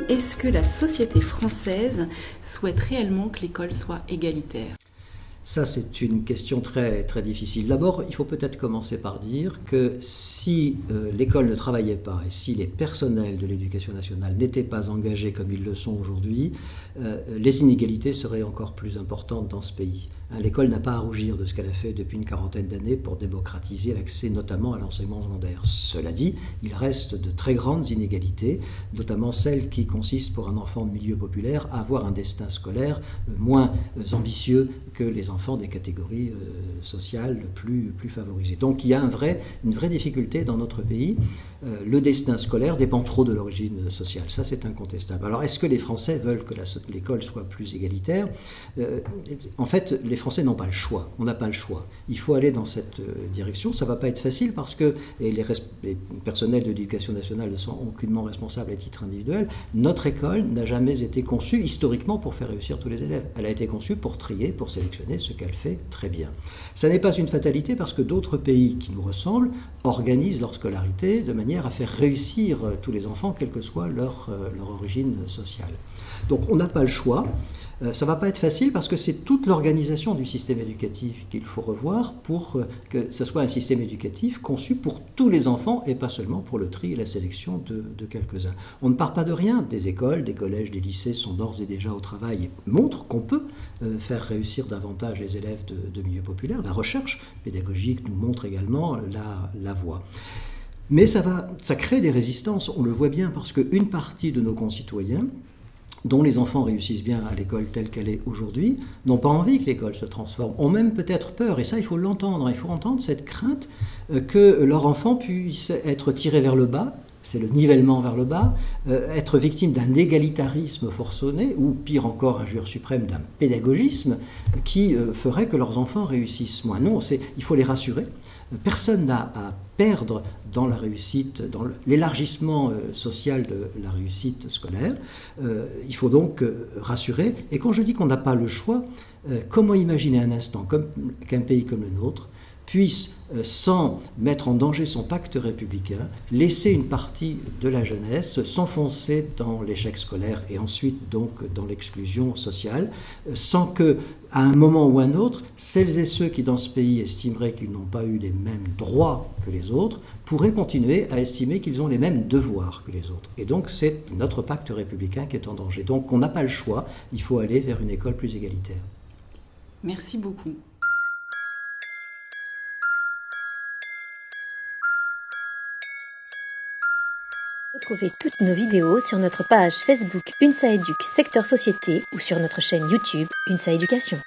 est-ce que la société française souhaite réellement que l'école soit égalitaire ? Ça, c'est une question très, très difficile. D'abord, il faut peut-être commencer par dire que si l'école ne travaillait pas et si les personnels de l'éducation nationale n'étaient pas engagés comme ils le sont aujourd'hui, les inégalités seraient encore plus importantes dans ce pays. L'école n'a pas à rougir de ce qu'elle a fait depuis une quarantaine d'années pour démocratiser l'accès notamment à l'enseignement secondaire. Cela dit, il reste de très grandes inégalités, notamment celles qui consistent pour un enfant de milieu populaire à avoir un destin scolaire moins ambitieux que les enfants des catégories sociales plus favorisées. Donc il y a une vraie difficulté dans notre pays. Le destin scolaire dépend trop de l'origine sociale. Ça, c'est incontestable. Alors, est-ce que les Français veulent que l'école soit plus égalitaire ? En fait, les Français n'ont pas le choix. On n'a pas le choix. Il faut aller dans cette direction. Ça ne va pas être facile parce que les personnels de l'éducation nationale ne sont aucunement responsables à titre individuel. Notre école n'a jamais été conçue historiquement pour faire réussir tous les élèves. Elle a été conçue pour trier, pour sélectionner ce qu'elle fait très bien. Ça n'est pas une fatalité parce que d'autres pays qui nous ressemblent organisent leur scolarité de manière à faire réussir tous les enfants, quelle que soit leur origine sociale. Donc on n'a pas le choix. Ça ne va pas être facile parce que c'est toute l'organisation du système éducatif qu'il faut revoir pour que ce soit un système éducatif conçu pour tous les enfants et pas seulement pour le tri et la sélection de quelques-uns. On ne part pas de rien. Des écoles, des collèges, des lycées sont d'ores et déjà au travail et montrent qu'on peut faire réussir davantage les élèves de milieux populaires. La recherche pédagogique nous montre également la voie. Mais ça crée des résistances, on le voit bien, parce qu'une partie de nos concitoyens, dont les enfants réussissent bien à l'école telle qu'elle est aujourd'hui, n'ont pas envie que l'école se transforme, ont même peut-être peur, et ça il faut l'entendre, il faut entendre cette crainte que leur enfant puisse être tiré vers le bas, c'est le nivellement vers le bas, être victime d'un égalitarisme forcené, ou pire encore, injure suprême, d'un pédagogisme qui ferait que leurs enfants réussissent moins. Non, il faut les rassurer. Personne n'a à perdre dans la réussite, dans l'élargissement social de la réussite scolaire. Il faut donc rassurer. Et quand je dis qu'on n'a pas le choix, comment imaginer un instant qu'un pays comme le nôtre puisse, sans mettre en danger son pacte républicain, laisser une partie de la jeunesse s'enfoncer dans l'échec scolaire et ensuite donc dans l'exclusion sociale, sans que, à un moment ou un autre, celles et ceux qui dans ce pays estimeraient qu'ils n'ont pas eu les mêmes droits que les autres pourraient continuer à estimer qu'ils ont les mêmes devoirs que les autres. Et donc c'est notre pacte républicain qui est en danger. Donc on n'a pas le choix, il faut aller vers une école plus égalitaire. Merci beaucoup. Retrouvez toutes nos vidéos sur notre page Facebook UNSA Éduc Secteur Société ou sur notre chaîne YouTube UNSA Éducation.